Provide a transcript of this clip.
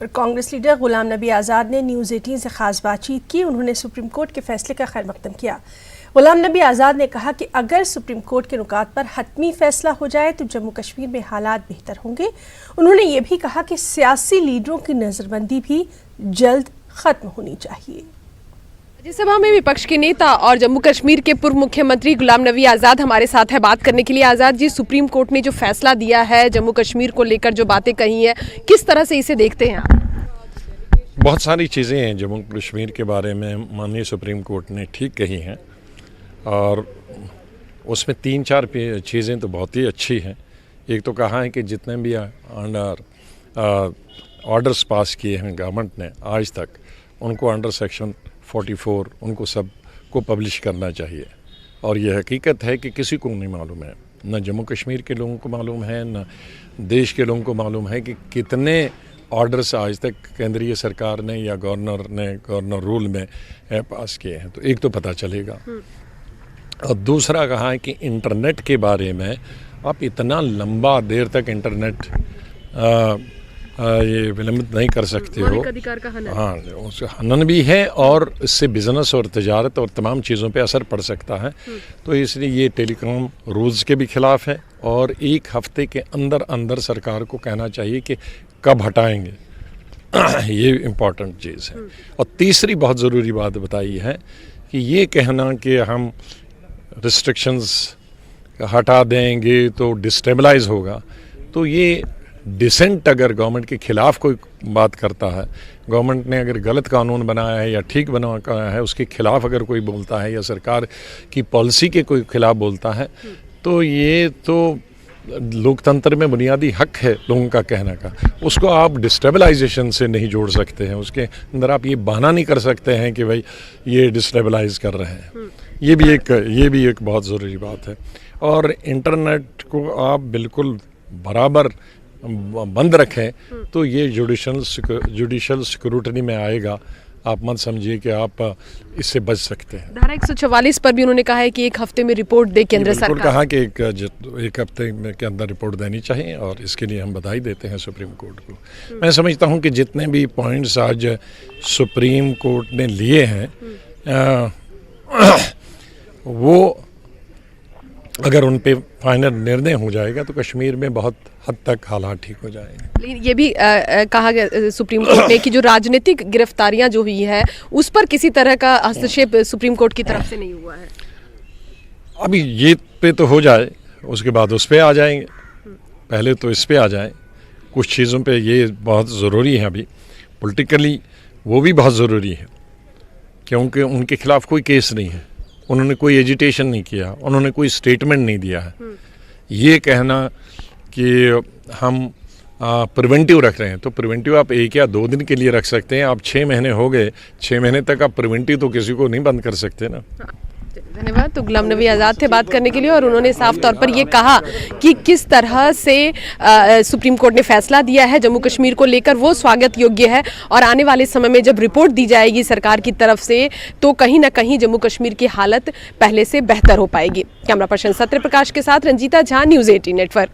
और कांग्रेस लीडर गुलाम नबी आज़ाद ने न्यूज़ 18 से खास बातचीत की। उन्होंने सुप्रीम कोर्ट के फैसले का खैर मकदम किया। गुलाम नबी आज़ाद ने कहा कि अगर सुप्रीम कोर्ट के नुकात पर हतमी फैसला हो जाए तो जम्मू कश्मीर में हालात बेहतर होंगे। उन्होंने ये भी कहा कि सियासी लीडरों की नज़रबंदी भी जल्द ख़त्म होनी चाहिए। राज्यसभा में विपक्ष के नेता और जम्मू कश्मीर के पूर्व मुख्यमंत्री गुलाम नबी आज़ाद हमारे साथ है बात करने के लिए। आज़ाद जी, सुप्रीम कोर्ट ने जो फैसला दिया है, जम्मू कश्मीर को लेकर जो बातें कही हैं, किस तरह से इसे देखते हैं आप? बहुत सारी चीज़ें हैं जम्मू कश्मीर के बारे में माननीय सुप्रीम कोर्ट ने ठीक कही हैं और उसमें 3-4 चीज़ें तो बहुत ही अच्छी हैं। एक तो कहा है कि जितने भी ऑर्डर्स पास किए हैं गवर्नमेंट ने आज तक, उनको अंडर सेक्शन 44 उनको सब को पब्लिश करना चाहिए। और ये हकीकत है कि किसी को नहीं मालूम है, न जम्मू कश्मीर के लोगों को मालूम है, न देश के लोगों को मालूम है कि कितने ऑर्डर्स आज तक केंद्रीय सरकार ने या गवर्नर रूल में पास किए हैं। तो एक तो पता चलेगा। और दूसरा कहा है कि इंटरनेट के बारे में आप इतना लंबा देर तक इंटरनेट ये विलंबित नहीं कर सकते हो। अधिकार का हनन। हाँ, उसका हनन भी है और इससे बिजनेस और तजारत और तमाम चीज़ों पे असर पड़ सकता है। तो इसलिए ये टेलीकॉम रूल्स के भी खिलाफ है और 1 हफ्ते के अंदर अंदर सरकार को कहना चाहिए कि कब हटाएंगे। ये इम्पॉर्टेंट चीज़ है। और तीसरी बहुत ज़रूरी बात बताई है कि ये कहना कि हम रिस्ट्रिक्शंस हटा देंगे तो डिस्टेबलाइज होगा, तो ये डिसेंट अगर गवर्नमेंट के खिलाफ कोई बात करता है, गवर्नमेंट ने अगर गलत कानून बनाया है या ठीक बनाया है, उसके खिलाफ अगर कोई बोलता है या सरकार की पॉलिसी के कोई खिलाफ बोलता है, तो ये तो लोकतंत्र में बुनियादी हक है लोगों का कहने का। उसको आप डिस्टेबलाइजेशन से नहीं जोड़ सकते हैं, उसके अंदर आप ये बहाना नहीं कर सकते हैं कि भाई ये डिस्टेबलाइज कर रहे हैं। ये भी एक बहुत ज़रूरी बात है। और इंटरनेट को आप बिल्कुल बराबर बंद रखें तो ये जुडिशल स्क्रूटनी में आएगा। आप मत समझिए कि आप इससे बच सकते हैं। धारा 144 पर भी उन्होंने कहा है कि 1 हफ्ते में रिपोर्ट दे केंद्र सरकार। कहा कि एक हफ्ते के अंदर रिपोर्ट देनी चाहिए और इसके लिए हम बधाई देते हैं सुप्रीम कोर्ट को। मैं समझता हूं कि जितने भी पॉइंट्स आज सुप्रीम कोर्ट ने लिए हैं वो अगर उन पे फाइनल निर्णय हो जाएगा तो कश्मीर में बहुत हद तक हालात ठीक हो जाएंगे। लेकिन ये भी कहा गया सुप्रीम कोर्ट ने कि जो राजनीतिक गिरफ्तारियां जो हुई है उस पर किसी तरह का हस्तक्षेप सुप्रीम कोर्ट की तरफ से नहीं हुआ है। अभी ये पे तो हो जाए, उसके बाद उस पे आ जाएंगे। पहले तो इस पे आ जाए। कुछ चीज़ों पे ये बहुत ज़रूरी है। अभी पॉलिटिकली वो भी बहुत ज़रूरी है क्योंकि उनके खिलाफ कोई केस नहीं है, उन्होंने कोई एजिटेशन नहीं किया, उन्होंने कोई स्टेटमेंट नहीं दिया है। ये कहना कि हम प्रिवेंटिव रख रहे हैं, तो प्रिवेंटिव आप 1 या 2 दिन के लिए रख सकते हैं। आप 6 महीने हो गए, 6 महीने तक आप प्रिवेंटिव तो किसी को नहीं बंद कर सकते ना। धन्यवाद। तो गुलाम नबी आज़ाद थे बात करने के लिए और उन्होंने साफ तौर पर ये कहा कि किस तरह से सुप्रीम कोर्ट ने फैसला दिया है जम्मू कश्मीर को लेकर वो स्वागत योग्य है और आने वाले समय में जब रिपोर्ट दी जाएगी सरकार की तरफ से तो कहीं ना कहीं जम्मू कश्मीर की हालत पहले से बेहतर हो पाएगी। कैमरा पर्सन सत्यप्रकाश के साथ रंजीता झा, न्यूज़ 18 नेटवर्क।